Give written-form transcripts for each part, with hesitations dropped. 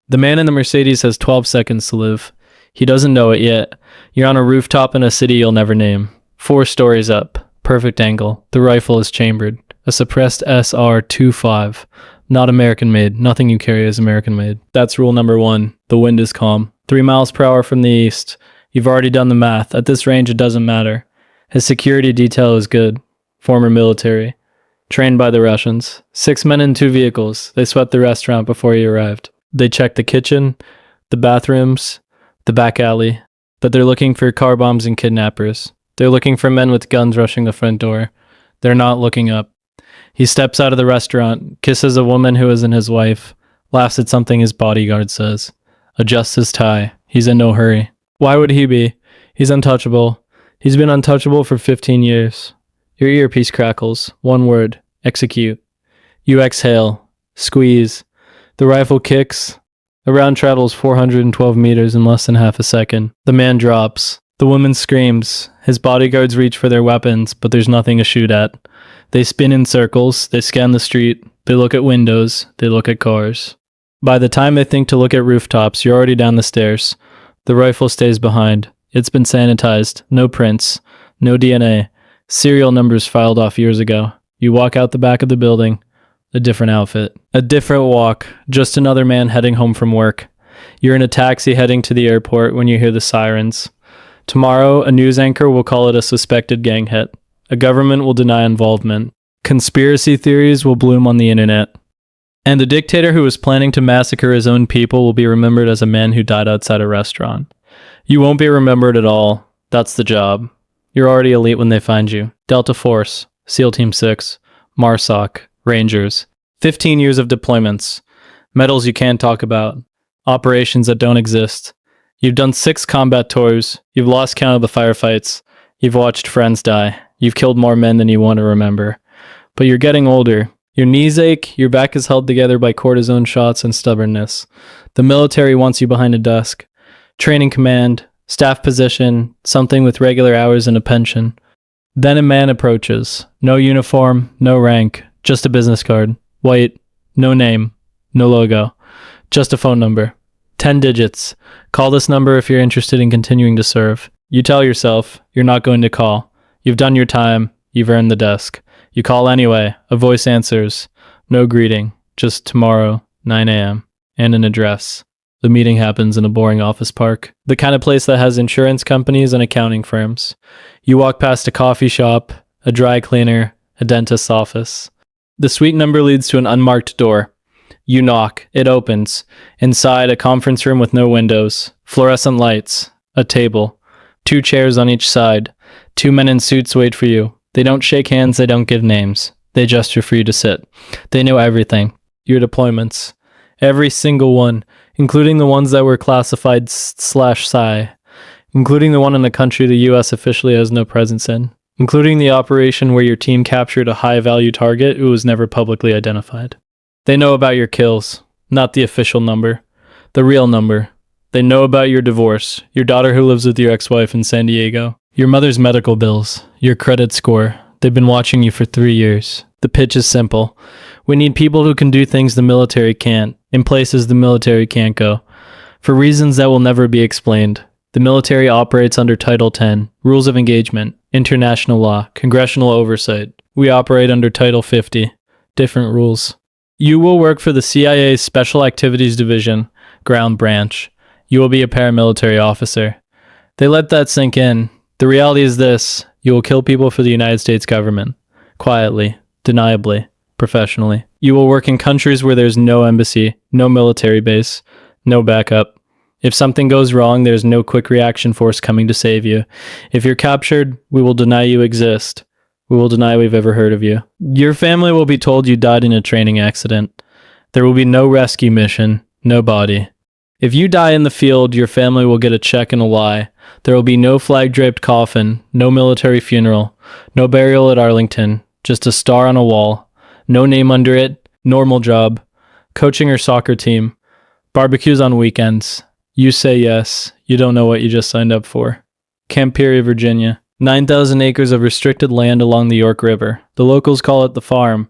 The man in the Mercedes has 12 seconds to live. He doesn't know it yet. You're on a rooftop in a city you'll never name. 4 stories up. Perfect angle. The rifle is chambered. A suppressed SR-25. Not American made. Nothing you carry is American made. That's rule number 1. The wind is calm. 3 miles per hour from the east. You've already done the math. At this range, it doesn't matter. His security detail is good. Former military. Trained by the Russians. 6 men in 2 vehicles. They swept the restaurant before he arrived. They checked the kitchen, the bathrooms, the back alley. But they're looking for car bombs and kidnappers. They're looking for men with guns rushing the front door. They're not looking up. He steps out of the restaurant, kisses a woman who isn't his wife, laughs at something his bodyguard says, adjusts his tie. He's in no hurry. Why would he be? He's untouchable. He's been untouchable for 15 years. Your earpiece crackles. 1 word. Execute. You exhale. Squeeze. The rifle kicks. The round travels 412 meters in less than half a second. The man drops. The woman screams. His bodyguards reach for their weapons, but there's nothing to shoot at. They spin in circles. They scan the street. They look at windows. They look at cars. By the time they think to look at rooftops, you're already down the stairs. The rifle stays behind. It's been sanitized. No prints. No DNA. Serial numbers filed off years ago. You walk out the back of the building. A different outfit. A different walk. Just another man heading home from work. You're in a taxi heading to the airport when you hear the sirens. Tomorrow, a news anchor will call it a suspected gang hit. A government will deny involvement. Conspiracy theories will bloom on the internet. And the dictator who was planning to massacre his own people will be remembered as a man who died outside a restaurant. You won't be remembered at all. That's the job. You're already elite when they find you. Delta Force, SEAL Team 6, MARSOC, Rangers. 15 years of deployments. Medals you can't talk about. Operations that don't exist. You've done 6 combat tours. You've lost count of the firefights. You've watched friends die. You've killed more men than you want to remember. But you're getting older. Your knees ache. Your back is held together by cortisone shots and stubbornness. The military wants you behind a desk. Training command, staff position, something with regular hours and a pension. Then a man approaches. No uniform, no rank, just a business card. White, no name, no logo, just a phone number. 10 digits. Call this number if you're interested in continuing to serve. You tell yourself you're not going to call. You've done your time. You've earned the desk. You call anyway. A voice answers. No greeting. Just tomorrow, 9 a.m. and an address. The meeting happens in a boring office park. The kind of place that has insurance companies and accounting firms. You walk past a coffee shop, a dry cleaner, a dentist's office. The suite number leads to an unmarked door. You knock. It opens. Inside, a conference room with no windows. Fluorescent lights. A table. 2 chairs on each side. 2 men in suits wait for you. They don't shake hands. They don't give names. They gesture for you to sit. They know everything. Your deployments. Every single one, including the ones that were classified /SCI, including the one in a country the U.S. officially has no presence in, including the operation where your team captured a high-value target who was never publicly identified. They know about your kills, not the official number, the real number. They know about your divorce, your daughter who lives with your ex-wife in San Diego, your mother's medical bills, your credit score. They've been watching you for 3 years. The pitch is simple. We need people who can do things the military can't, in places the military can't go. For reasons that will never be explained. The military operates under Title 10, Rules of Engagement, International Law, Congressional Oversight. We operate under Title 50, different rules. You will work for the CIA's Special Activities Division, Ground Branch. You will be a paramilitary officer. They let that sink in. The reality is this: you will kill people for the United States government. Quietly, deniably, professionally. You will work in countries where there's no embassy, no military base, no backup. If something goes wrong, there's no quick reaction force coming to save you. If you're captured, we will deny you exist. We will deny we've ever heard of you. Your family will be told you died in a training accident. There will be no rescue mission, no body. If you die in the field, your family will get a check and a lie. There will be no flag-draped coffin, no military funeral, no burial at Arlington, just a star on a wall, no name under it, normal job, coaching or soccer team, barbecues on weekends. You say yes, you don't know what you just signed up for. Camp Peary, Virginia. 9,000 acres of restricted land along the York River. The locals call it the farm.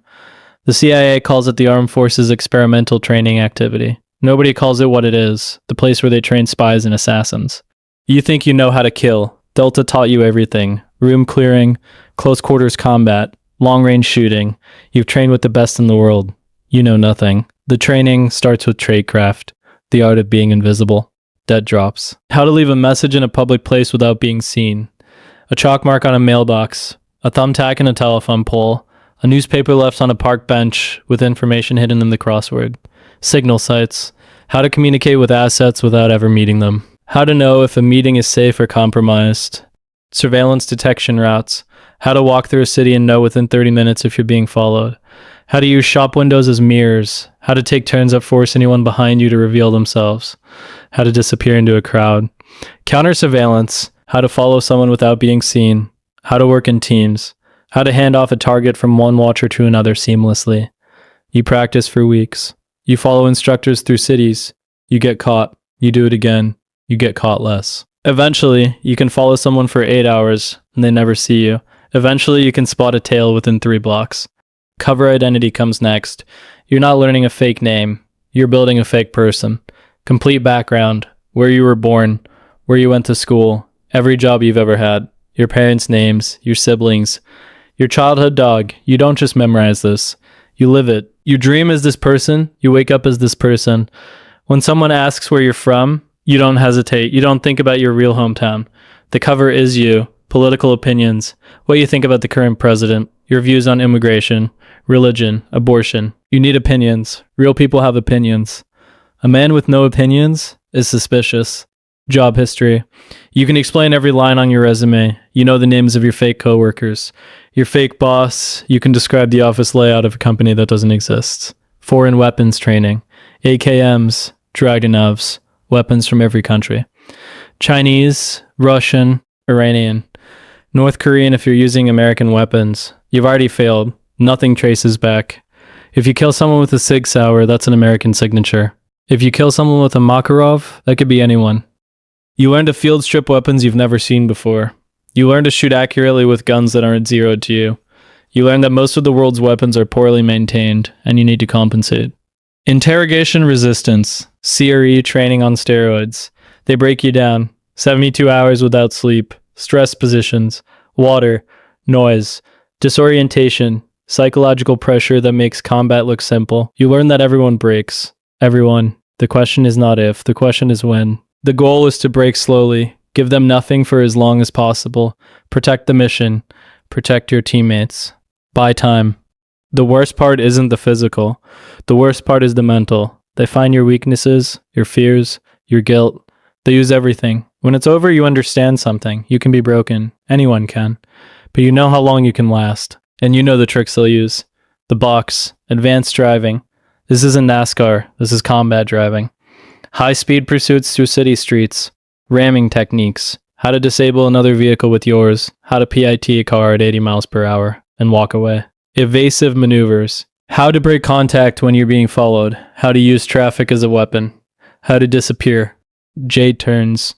The CIA calls it the Armed Forces Experimental Training Activity. Nobody calls it what it is, the place where they train spies and assassins. You think you know how to kill. Delta taught you everything. Room clearing, close quarters combat, long-range shooting. You've trained with the best in the world. You know nothing. The training starts with tradecraft, the art of being invisible. Dead drops. How to leave a message in a public place without being seen. A chalk mark on a mailbox, a thumbtack in a telephone pole, a newspaper left on a park bench with information hidden in the crossword. Signal sites. How to communicate with assets without ever meeting them. How to know if a meeting is safe or compromised. Surveillance detection routes. How to walk through a city and know within 30 minutes if you're being followed. How to use shop windows as mirrors. How to take turns at force anyone behind you to reveal themselves. How to disappear into a crowd. Counter surveillance. How to follow someone without being seen. How to work in teams. How to hand off a target from one watcher to another seamlessly. You practice for weeks. You follow instructors through cities. You get caught. You do it again. You get caught less. Eventually, you can follow someone for 8 hours and they never see you. Eventually, you can spot a tail within 3 blocks. Cover identity comes next. You're not learning a fake name. You're building a fake person. Complete background. Where you were born. Where you went to school. Every job you've ever had. Your parents' names. Your siblings. Your childhood dog. You don't just memorize this. You live it. You dream as this person. You wake up as this person. When someone asks where you're from, you don't hesitate. You don't think about your real hometown. The cover is you. Political opinions. What you think about the current president. Your views on immigration. Religion. Abortion. You need opinions. Real people have opinions. A man with no opinions is suspicious. Job history. You can explain every line on your resume. You know the names of your fake coworkers. Your fake boss. You can describe the office layout of a company that doesn't exist. Foreign weapons training. AKMs. Dragunovs. Weapons from every country. Chinese. Russian. Iranian. North Korean if you're using American weapons. You've already failed. Nothing traces back. If you kill someone with a Sig Sauer, that's an American signature. If you kill someone with a Makarov, that could be anyone. You learn to field strip weapons you've never seen before. You learn to shoot accurately with guns that aren't zeroed to you. You learn that most of the world's weapons are poorly maintained, and you need to compensate. Interrogation resistance. CRE training on steroids. They break you down. 72 hours without sleep. Stress positions. Water. Noise. Disorientation. Psychological pressure that makes combat look simple. You learn that everyone breaks. Everyone. The question is not if, the question is when. The goal is to break slowly. Give them nothing for as long as possible. Protect the mission. Protect your teammates. Buy time. The worst part isn't the physical. The worst part is the mental. They find your weaknesses, your fears, your guilt. They use everything. When it's over, you understand something. You can be broken. Anyone can. But you know how long you can last. And you know the tricks they'll use. The box. Advanced driving. This isn't NASCAR. This is combat driving. High-speed pursuits through city streets. Ramming techniques. How to disable another vehicle with yours. How to PIT a car at 80 miles per hour and walk away. Evasive maneuvers. How to break contact when you're being followed. How to use traffic as a weapon. How to disappear. J-turns.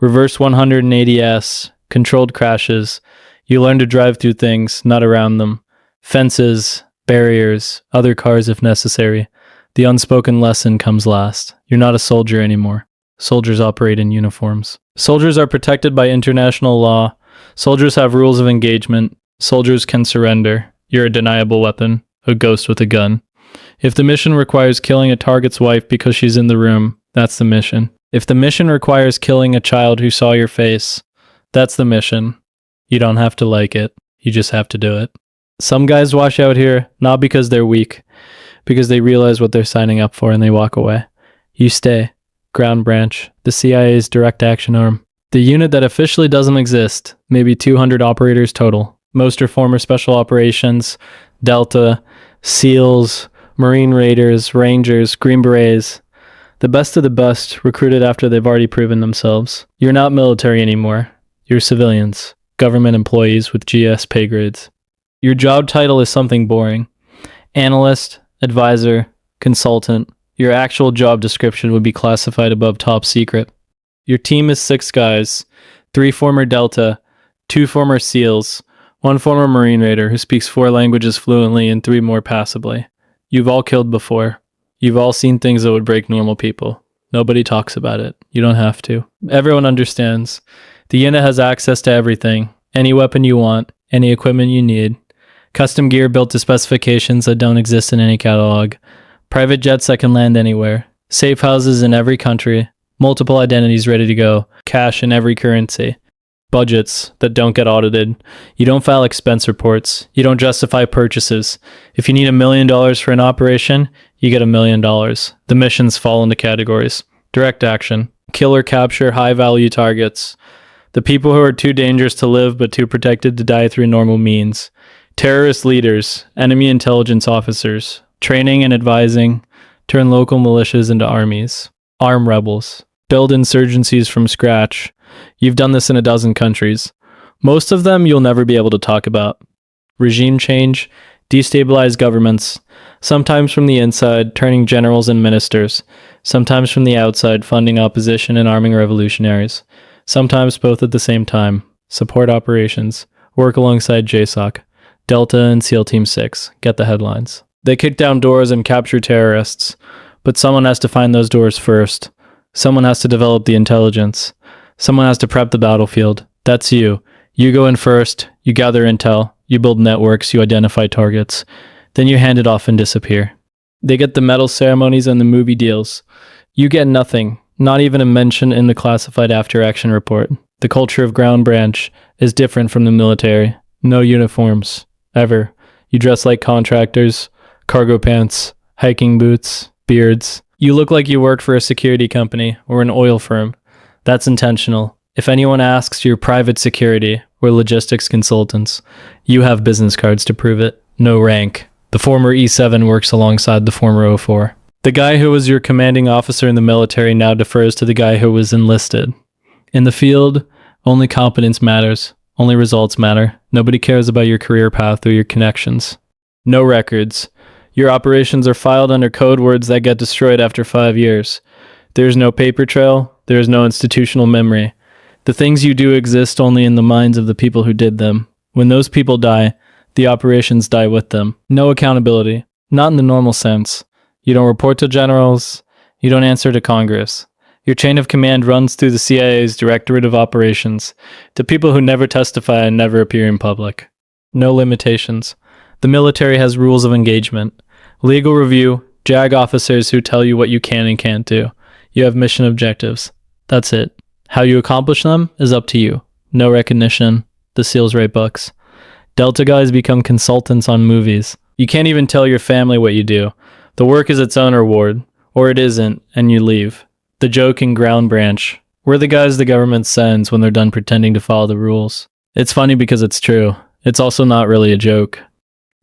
Reverse 180S. Controlled crashes. You learn to drive through things, not around them. Fences. Barriers. Other cars if necessary. The unspoken lesson comes last. You're not a soldier anymore. Soldiers operate in uniforms. Soldiers are protected by international law. Soldiers have rules of engagement. Soldiers can surrender. You're a deniable weapon. A ghost with a gun. If the mission requires killing a target's wife because she's in the room, that's the mission. If the mission requires killing a child who saw your face, that's the mission. You don't have to like it. You just have to do it. Some guys wash out here, not because they're weak, because they realize what they're signing up for and they walk away. You stay. Ground Branch, the CIA's direct action arm. The unit that officially doesn't exist, maybe 200 operators total. Most are former Special Operations, Delta, SEALs, Marine Raiders, Rangers, Green Berets. The best of the best, recruited after they've already proven themselves. You're not military anymore. You're civilians, government employees with GS pay grades. Your job title is something boring. Analyst, advisor, consultant. Your actual job description would be classified above top secret. Your team is 6 guys, 3 former Delta, 2 former SEALs, 1 former Marine Raider who speaks 4 languages fluently and 3 more passably. You've all killed before. You've all seen things that would break normal people. Nobody talks about it. You don't have to. Everyone understands. The unit has access to everything. Any weapon you want, any equipment you need. Custom gear built to specifications that don't exist in any catalog. Private jets that can land anywhere. Safe houses in every country. Multiple identities ready to go. Cash in every currency. Budgets that don't get audited. You don't file expense reports. You don't justify purchases. If you need $1 million for an operation, you get $1 million. The missions fall into categories. Direct action. Kill or capture high-value targets. The people who are too dangerous to live but too protected to die through normal means. Terrorist leaders. Enemy intelligence officers. Training and advising. Turn local militias into armies. Arm rebels. Build insurgencies from scratch. You've done this in a dozen countries. Most of them you'll never be able to talk about. Regime change, destabilize governments, sometimes from the inside, turning generals and ministers, sometimes from the outside, funding opposition and arming revolutionaries, sometimes both at the same time, support operations, work alongside JSOC, Delta and SEAL Team 6, get the headlines. They kick down doors and capture terrorists, but someone has to find those doors first. Someone has to develop the intelligence. Someone has to prep the battlefield. That's you. You go in first, you gather intel, you build networks, you identify targets. Then you hand it off and disappear. They get the medal ceremonies and the movie deals. You get nothing, not even a mention in the classified after-action report. The culture of Ground Branch is different from the military. No uniforms. Ever. You dress like contractors, cargo pants, hiking boots, beards. You look like you work for a security company or an oil firm. That's intentional. If anyone asks, you're private security or logistics consultants. You have business cards to prove it. No rank. The former E7 works alongside the former O4. The guy who was your commanding officer in the military now defers to the guy who was enlisted. In the field, only competence matters. Only results matter. Nobody cares about your career path or your connections. No records. Your operations are filed under code words that get destroyed after 5 years. There's no paper trail. There's no institutional memory. The things you do exist only in the minds of the people who did them. When those people die, the operations die with them. No accountability. Not in the normal sense. You don't report to generals. You don't answer to Congress. Your chain of command runs through the CIA's Directorate of Operations to people who never testify and never appear in public. No limitations. The military has rules of engagement. Legal review, JAG officers who tell you what you can and can't do. You have mission objectives. That's it. How you accomplish them is up to you. No recognition. The SEALs write books. Delta guys become consultants on movies. You can't even tell your family what you do. The work is its own reward. Or it isn't, and you leave. The joke in Ground Branch. We're the guys the government sends when they're done pretending to follow the rules. It's funny because it's true. It's also not really a joke.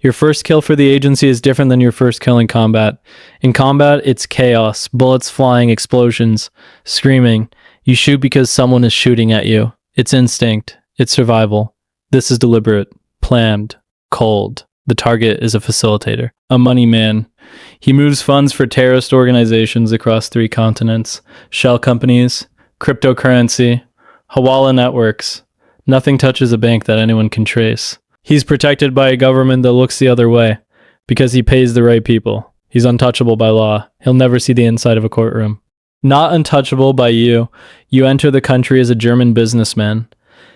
Your first kill for the agency is different than your first kill in combat. In combat, it's chaos, bullets flying, explosions, screaming. You shoot because someone is shooting at you. It's instinct. It's survival. This is deliberate, planned, cold. The target is a facilitator, a money man. He moves funds for terrorist organizations across 3 continents, shell companies, cryptocurrency, Hawala networks. Nothing touches a bank that anyone can trace. He's protected by a government that looks the other way, because he pays the right people. He's untouchable by law. He'll never see the inside of a courtroom. Not untouchable by you. You enter the country as a German businessman.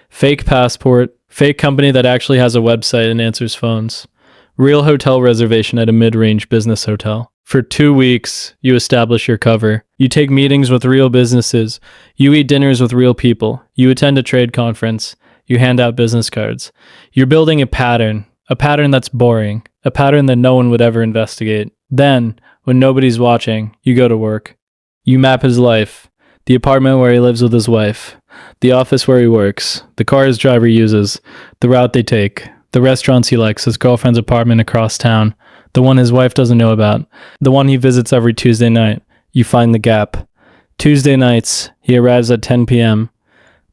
Fake passport, fake company that actually has a website and answers phones. Real hotel reservation at a mid-range business hotel. For 2 weeks, you establish your cover. You take meetings with real businesses. You eat dinners with real people. You attend a trade conference. You hand out business cards. You're building a pattern that's boring, a pattern that no one would ever investigate. Then, when nobody's watching, you go to work. You map his life, the apartment where he lives with his wife, the office where he works, the car his driver uses, the route they take, the restaurants he likes, his girlfriend's apartment across town, the one his wife doesn't know about, the one he visits every Tuesday night. You find the gap. Tuesday nights, he arrives at 10 p.m.,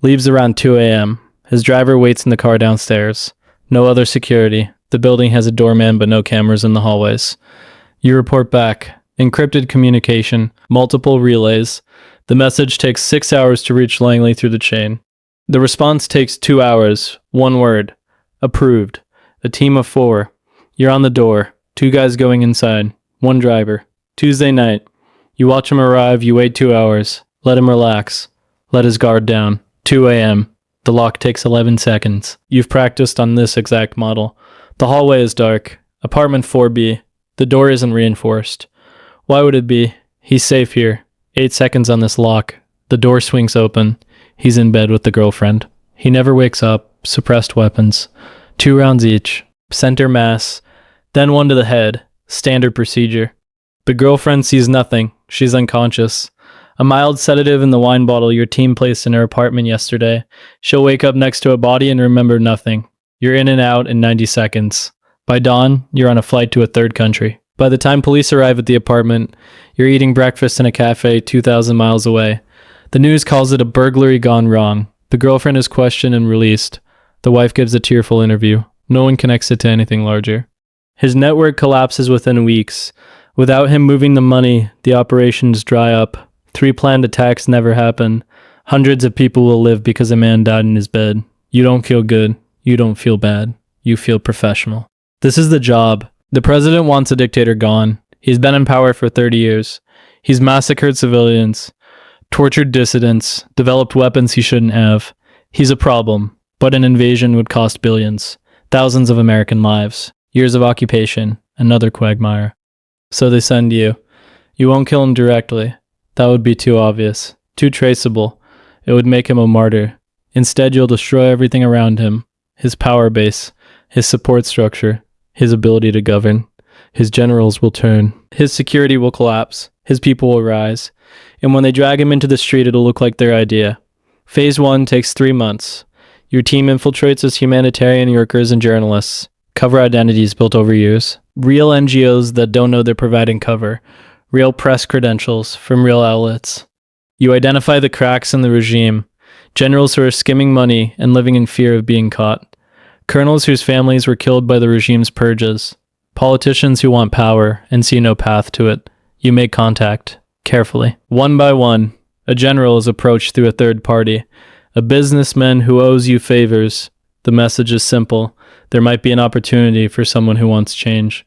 leaves around 2 a.m., his driver waits in the car downstairs. No other security. The building has a doorman but no cameras in the hallways. You report back. Encrypted communication. Multiple relays. The message takes 6 hours to reach Langley through the chain. The response takes 2 hours. 1 word. Approved. A team of 4. You're on the door. 2 guys going inside. 1 driver. Tuesday night. You watch him arrive, you wait 2 hours. Let him relax. Let his guard down. 2 a.m. The lock takes 11 seconds. You've practiced on this exact model. The hallway is dark. Apartment 4B. The door isn't reinforced. Why would it be? He's safe here. 8 seconds on this lock. The door swings open. He's in bed with the girlfriend. He never wakes up. Suppressed weapons. 2 rounds each. Center mass. Then 1 to the head. Standard procedure. The girlfriend sees nothing. She's unconscious. A mild sedative in the wine bottle your team placed in her apartment yesterday. She'll wake up next to a body and remember nothing. You're in and out in 90 seconds. By dawn, you're on a flight to a third country. By the time police arrive at the apartment, you're eating breakfast in a cafe 2,000 miles away. The news calls it a burglary gone wrong. The girlfriend is questioned and released. The wife gives a tearful interview. No one connects it to anything larger. His network collapses within weeks. Without him moving the money, the operations dry up. 3 planned attacks never happen. Hundreds of people will live because a man died in his bed. You don't feel good. You don't feel bad. You feel professional. This is the job. The president wants a dictator gone. He's been in power for 30 years. He's massacred civilians, tortured dissidents, developed weapons he shouldn't have. He's a problem, but an invasion would cost billions, thousands of American lives, years of occupation, another quagmire. So they send you. You won't kill him directly. That would be too obvious, too traceable. It would make him a martyr. Instead, you'll destroy everything around him. His power base, his support structure, his ability to govern. His generals will turn. His security will collapse. His people will rise. And when they drag him into the street, it'll look like their idea. Phase 1 takes 3 months. Your team infiltrates as humanitarian workers and journalists. Cover identities built over years. Real NGOs that don't know they're providing cover. Real press credentials from real outlets. You identify the cracks in the regime. Generals who are skimming money and living in fear of being caught. Colonels whose families were killed by the regime's purges. Politicians who want power and see no path to it. You make contact, carefully. One by one, a general is approached through a third party. A businessman who owes you favors. The message is simple. There might be an opportunity for someone who wants change.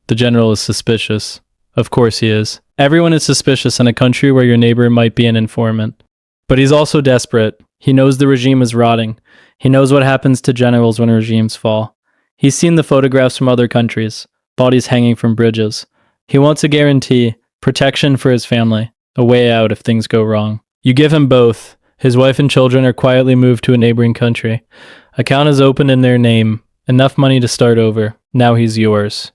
The general is suspicious. Of course he is. Everyone is suspicious in a country where your neighbor might be an informant. But he's also desperate. He knows the regime is rotting. He knows what happens to generals when regimes fall. He's seen the photographs from other countries, bodies hanging from bridges. He wants a guarantee, protection for his family, a way out if things go wrong. You give him both. His wife and children are quietly moved to a neighboring country. Account is opened in their name. Enough money to start over. Now he's yours.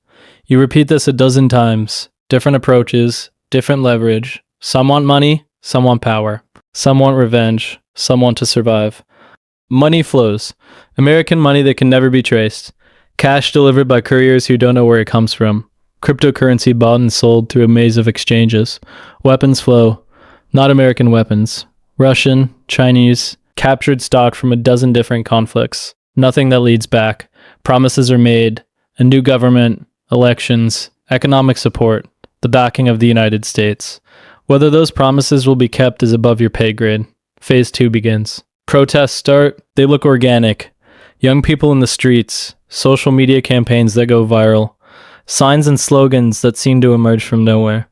You repeat this 12 times. Different approaches, different leverage. Some want money, some want power. Some want revenge, some want to survive. Money flows. American money that can never be traced. Cash delivered by couriers who don't know where it comes from. Cryptocurrency bought and sold through a maze of exchanges. Weapons flow. Not American weapons. Russian, Chinese, captured stock from 12 different conflicts. Nothing that leads back. Promises are made. A new government, elections, economic support, the backing of the United States. Whether those promises will be kept is above your pay grade. Phase 2 begins. Protests start. They look organic. Young people in the streets. Social media campaigns that go viral. Signs and slogans that seem to emerge from nowhere.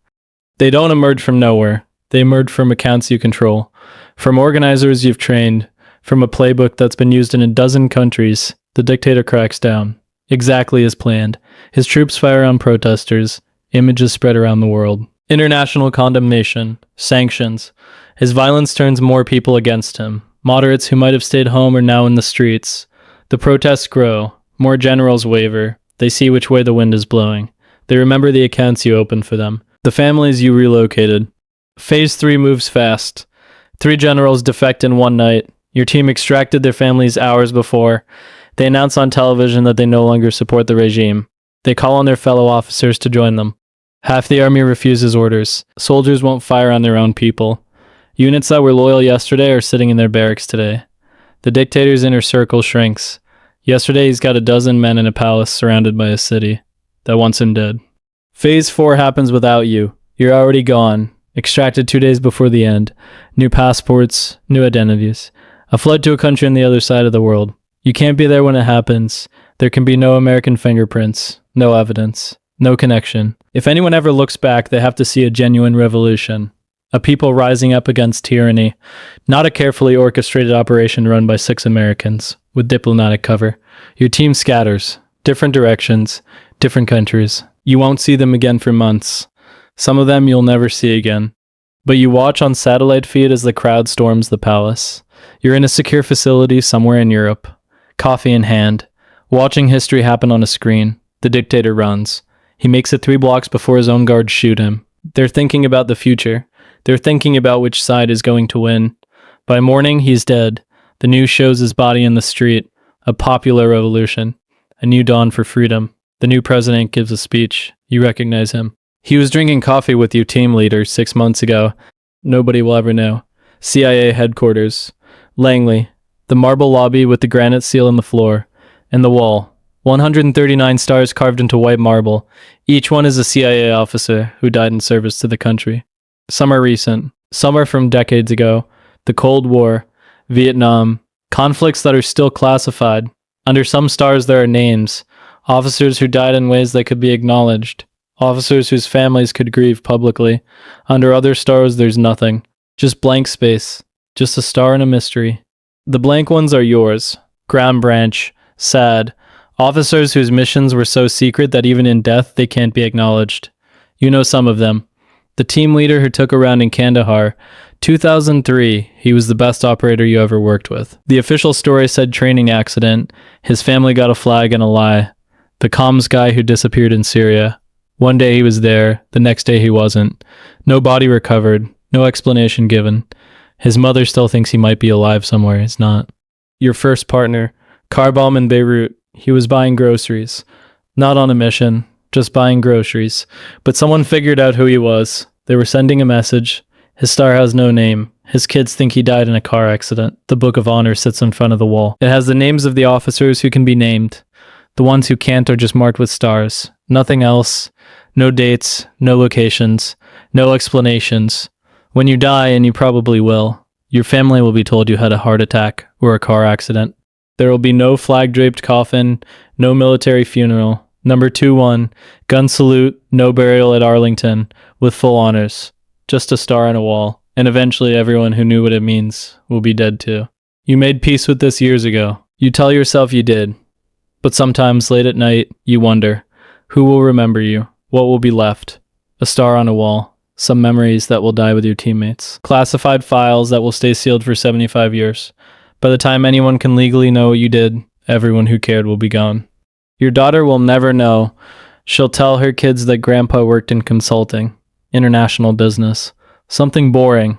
They don't emerge from nowhere. They emerge from accounts you control. From organizers you've trained. From a playbook that's been used in 12 countries. The dictator cracks down. Exactly as planned. His troops fire on protesters. Images spread around the world. International condemnation. Sanctions. His violence turns more people against him. Moderates who might have stayed home are now in the streets. The protests grow. More generals waver. They see which way the wind is blowing. They remember the accounts you opened for them. The families you relocated. Phase 3 moves fast. 3 generals defect in one night. Your team extracted their families hours before. They announce on television that they no longer support the regime. They call on their fellow officers to join them. Half the army refuses orders. Soldiers won't fire on their own people. Units that were loyal yesterday are sitting in their barracks today. The dictator's inner circle shrinks. Yesterday he's got 12 men in a palace surrounded by a city that wants him dead. Phase 4 happens without you. You're already gone. Extracted 2 days before the end. New passports, new identities. A flight to a country on the other side of the world. You can't be there when it happens. There can be no American fingerprints, no evidence, No connection. If anyone ever looks back, they have to see a genuine revolution. A people rising up against tyranny. Not a carefully orchestrated operation run by 6 Americans with diplomatic cover. Your team scatters. Different directions. Different countries. You won't see them again for months. Some of them you'll never see again. But you watch on satellite feed as the crowd storms the palace. You're in a secure facility somewhere in Europe. Coffee in hand. Watching history happen on a screen. The dictator runs. He makes it 3 blocks before his own guards shoot him. They're thinking about the future. They're thinking about which side is going to win. By morning, he's dead. The news shows his body in the street. A popular revolution. A new dawn for freedom. The new president gives a speech. You recognize him. He was drinking coffee with you team leaders 6 months ago. Nobody will ever know. CIA headquarters. Langley. The marble lobby with the granite seal in the floor. And the wall. 139 stars carved into white marble. Each one is a CIA officer who died in service to the country. Some are recent. Some are from decades ago. The Cold War. Vietnam. Conflicts that are still classified. Under some stars there are names. Officers who died in ways that could be acknowledged. Officers whose families could grieve publicly. Under other stars there's nothing. Just blank space. Just a star and a mystery. The blank ones are yours. Ground Branch. Sad. Officers whose missions were so secret that even in death they can't be acknowledged. You know some of them. The team leader who took a round in Kandahar. 2003, he was the best operator you ever worked with. The official story said training accident. His family got a flag and a lie. The comms guy who disappeared in Syria. One day he was there, the next day he wasn't. No body recovered, no explanation given. His mother still thinks he might be alive somewhere, he's not. Your first partner, car bomb in Beirut. He was buying groceries. Not on a mission, just buying groceries. But someone figured out who he was. They were sending a message. His star has no name. His kids think he died in a car accident. The Book of Honor sits in front of the wall. It has the names of the officers who can be named. The ones who can't are just marked with stars. Nothing else. No dates, no locations, no explanations. When you die, and you probably will, your family will be told you had a heart attack or a car accident. There will be no flag-draped coffin, no military funeral. Number 2-1, gun salute, no burial at Arlington, with full honors. Just a star on a wall, and eventually everyone who knew what it means will be dead too. You made peace with this years ago. You tell yourself you did. But sometimes late at night, you wonder, who will remember you? What will be left? A star on a wall. Some memories that will die with your teammates. Classified files that will stay sealed for 75 years. By the time anyone can legally know what you did, everyone who cared will be gone. Your daughter will never know. She'll tell her kids that grandpa worked in consulting, international business, something boring.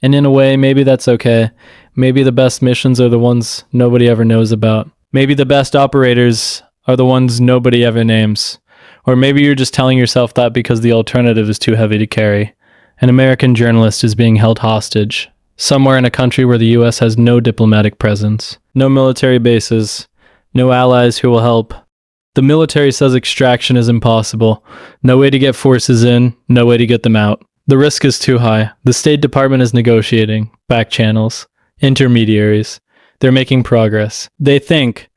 And in a way, maybe that's okay. Maybe the best missions are the ones nobody ever knows about. Maybe the best operators are the ones nobody ever names. Or maybe you're just telling yourself that because the alternative is too heavy to carry. An American journalist is being held hostage. Somewhere in a country where the US has no diplomatic presence, no military bases, no allies who will help. The military says extraction is impossible. No way to get forces in, no way to get them out. The risk is too high. The State Department is negotiating. Back channels. Intermediaries. They're making progress. They think,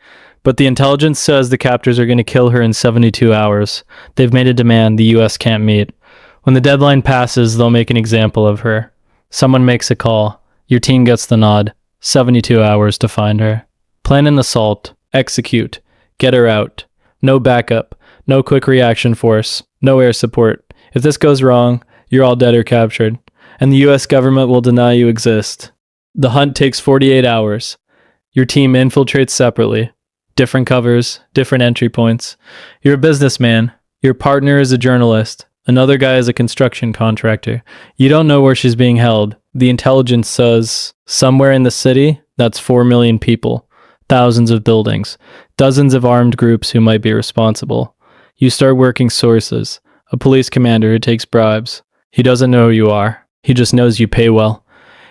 but the intelligence says the captors are going to kill her in 72 hours. They've made a demand the US can't meet. When the deadline passes, they'll make an example of her. Someone makes a call. Your team gets the nod. 72 hours to find her. Plan an assault. Execute. Get her out. No backup. No quick reaction force. No air support. If this goes wrong, you're all dead or captured. And the US government will deny you exist. The hunt takes 48 hours. Your team infiltrates separately. Different covers, different entry points. You're a businessman. Your partner is a journalist. Another guy is a construction contractor. You don't know where she's being held. The intelligence says somewhere in the city, that's 4 million people. Thousands of buildings. Dozens of armed groups who might be responsible. You start working sources. A police commander who takes bribes. He doesn't know who you are. He just knows you pay well.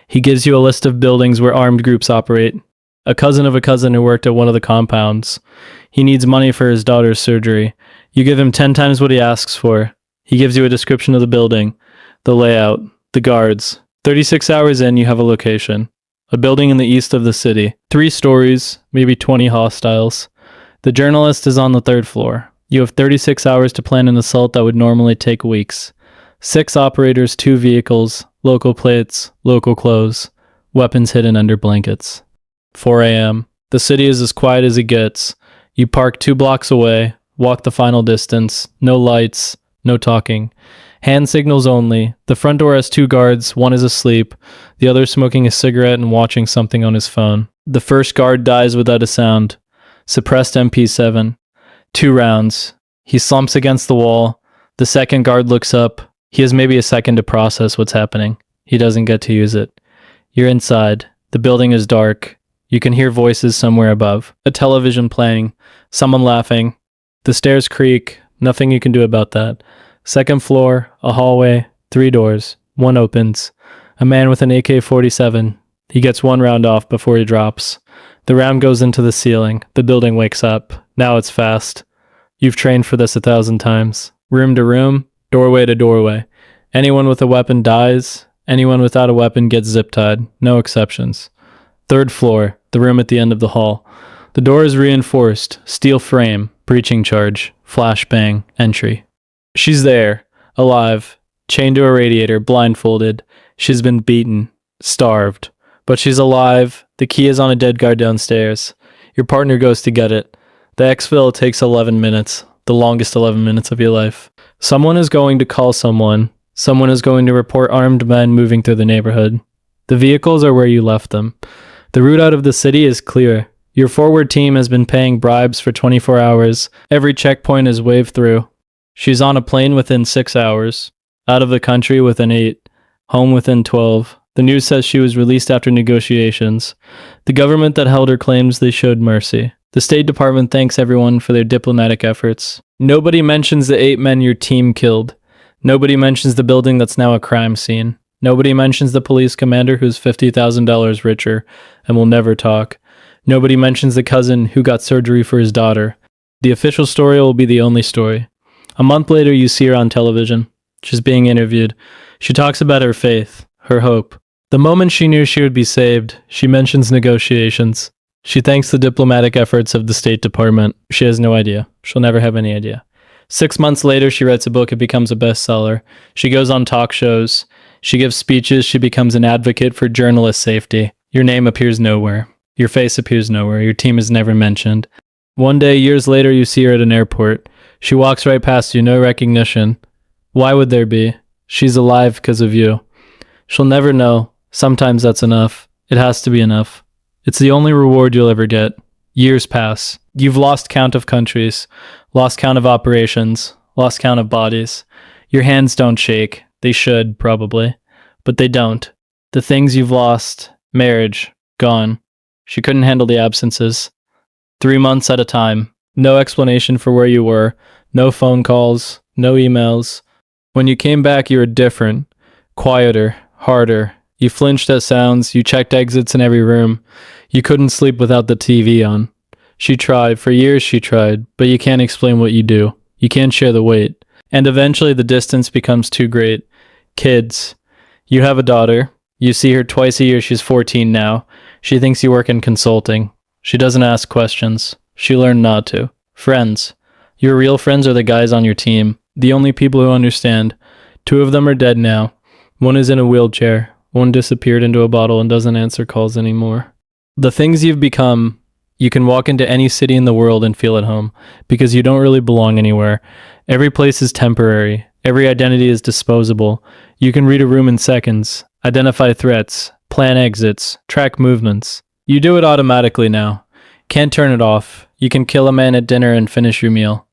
He gives you a list of buildings where armed groups operate. A cousin of a cousin who worked at one of the compounds. He needs money for his daughter's surgery. You give him 10 times what he asks for. He gives you a description of the building, the layout, the guards. 36 hours in, you have a location. A building in the east of the city. 3 stories, maybe 20 hostiles. The journalist is on the 3rd floor. You have 36 hours to plan an assault that would normally take weeks. 6 operators, 2 vehicles, local plates, local clothes, weapons hidden under blankets. 4 a.m. The city is as quiet as it gets. You park 2 blocks away, walk the final distance, no lights, no talking. Hand signals only. The front door has 2 guards, one is asleep, the other smoking a cigarette and watching something on his phone. The first guard dies without a sound. Suppressed MP7. 2 rounds. He slumps against the wall. The second guard looks up. He has maybe a second to process what's happening. He doesn't get to use it. You're inside. The building is dark. You can hear voices somewhere above. A television playing. Someone laughing. The stairs creak. Nothing you can do about that. Second floor, a hallway, 3 doors. One opens. A man with an AK-47. He gets 1 round off before he drops. The round goes into the ceiling. The building wakes up. Now it's fast. You've trained for this 1,000 times. Room to room, doorway to doorway. Anyone with a weapon dies. Anyone without a weapon gets zip-tied. No exceptions. 3rd floor, the room at the end of the hall. The door is reinforced. Steel frame. Breaching charge. Flashbang. Entry. She's there. Alive. Chained to a radiator. Blindfolded. She's been beaten. Starved. But she's alive. The key is on a dead guard downstairs. Your partner goes to get it. The exfil takes 11 minutes. The longest 11 minutes of your life. Someone is going to call someone. Someone is going to report armed men moving through the neighborhood. The vehicles are where you left them. The route out of the city is clear. Your forward team has been paying bribes for 24 hours. Every checkpoint is waved through. She's on a plane within 6 hours. Out of the country within 8. Home within 12. The news says she was released after negotiations. The government that held her claims they showed mercy. The State Department thanks everyone for their diplomatic efforts. Nobody mentions the 8 men your team killed. Nobody mentions the building that's now a crime scene. Nobody mentions the police commander who's $50,000 richer and will never talk. Nobody mentions the cousin who got surgery for his daughter. The official story will be the only story. A month later, you see her on television. She's being interviewed. She talks about her faith, her hope. The moment she knew she would be saved, she mentions negotiations. She thanks the diplomatic efforts of the State Department. She has no idea. She'll never have any idea. 6 months later, she writes a book. It becomes a bestseller. She goes on talk shows. She gives speeches. She becomes an advocate for journalist safety. Your name appears nowhere. Your face appears nowhere. Your team is never mentioned. One day, years later, you see her at an airport. She walks right past you, no recognition. Why would there be? She's alive because of you. She'll never know. Sometimes that's enough. It has to be enough. It's the only reward you'll ever get. Years pass. You've lost count of countries, lost count of operations, lost count of bodies. Your hands don't shake. They should, probably. But they don't. The things you've lost, marriage, gone. She couldn't handle the absences. 3 months at a time. No explanation for where you were. No phone calls. No emails. When you came back, you were different. Quieter. Harder. You flinched at sounds. You checked exits in every room. You couldn't sleep without the TV on. She tried. For years she tried. But you can't explain what you do. You can't share the weight. And eventually the distance becomes too great. Kids. You have a daughter. You see her twice a year. She's 14 now. She thinks you work in consulting. She doesn't ask questions. She learned not to. Friends. Your real friends are the guys on your team. The only people who understand. 2 of them are dead now. One is in a wheelchair. One disappeared into a bottle and doesn't answer calls anymore. The things you've become, you can walk into any city in the world and feel at home, because you don't really belong anywhere. Every place is temporary. Every identity is disposable. You can read a room in seconds, identify threats, plan exits, track movements. You do it automatically now. Can't turn it off. You can kill a man at dinner and finish your meal.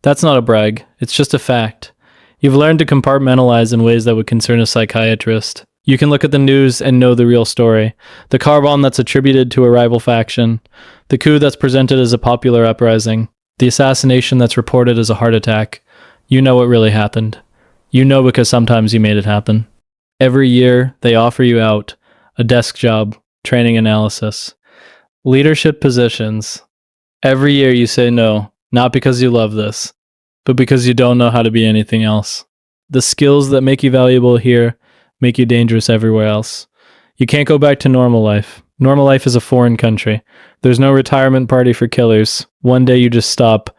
That's not a brag. It's just a fact. You've learned to compartmentalize in ways that would concern a psychiatrist. You can look at the news and know the real story. The car bomb that's attributed to a rival faction. The coup that's presented as a popular uprising. The assassination that's reported as a heart attack. You know what really happened. You know because sometimes you made it happen. Every year, they offer you out a desk job, training analysis, leadership positions. Every year you say no, not because you love this, but because you don't know how to be anything else. The skills that make you valuable here make you dangerous everywhere else. You can't go back to normal life. Normal life is a foreign country. There's no retirement party for killers. One day you just stop.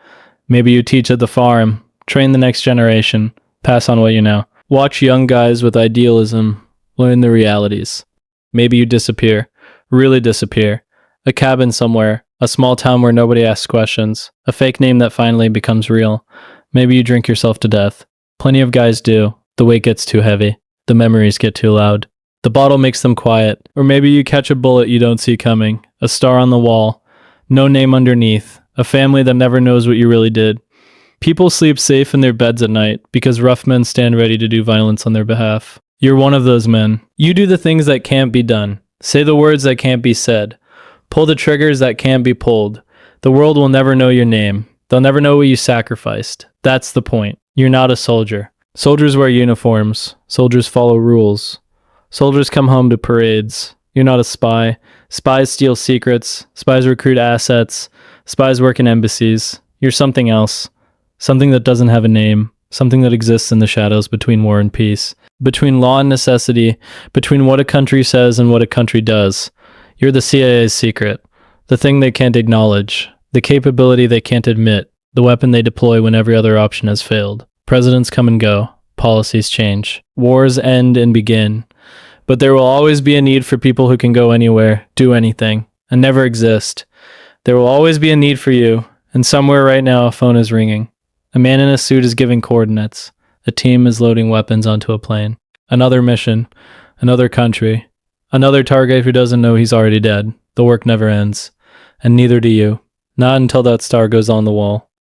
Maybe you teach at the farm, train the next generation, pass on what you know. Watch young guys with idealism learn the realities. Maybe you disappear, really disappear. A cabin somewhere, a small town where nobody asks questions, a fake name that finally becomes real. Maybe you drink yourself to death. Plenty of guys do. The weight gets too heavy. The memories get too loud. The bottle makes them quiet. Or maybe you catch a bullet you don't see coming. A star on the wall. No name underneath. A family that never knows what you really did. People sleep safe in their beds at night because rough men stand ready to do violence on their behalf. You're one of those men. You do the things that can't be done. Say the words that can't be said. Pull the triggers that can't be pulled. The world will never know your name. They'll never know what you sacrificed. That's the point. You're not a soldier. Soldiers wear uniforms. Soldiers follow rules. Soldiers come home to parades. You're not a spy. Spies steal secrets. Spies recruit assets. Spies work in embassies. You're something else. Something that doesn't have a name. Something that exists in the shadows between war and peace. Between law and necessity. Between what a country says and what a country does. You're the CIA's secret. The thing they can't acknowledge. The capability they can't admit. The weapon they deploy when every other option has failed. Presidents come and go. Policies change. Wars end and begin. But there will always be a need for people who can go anywhere, do anything, and never exist. There will always be a need for you, and somewhere right now a phone is ringing. A man in a suit is giving coordinates. A team is loading weapons onto a plane. Another mission. Another country. Another target who doesn't know he's already dead. The work never ends. And neither do you. Not until that star goes on the wall.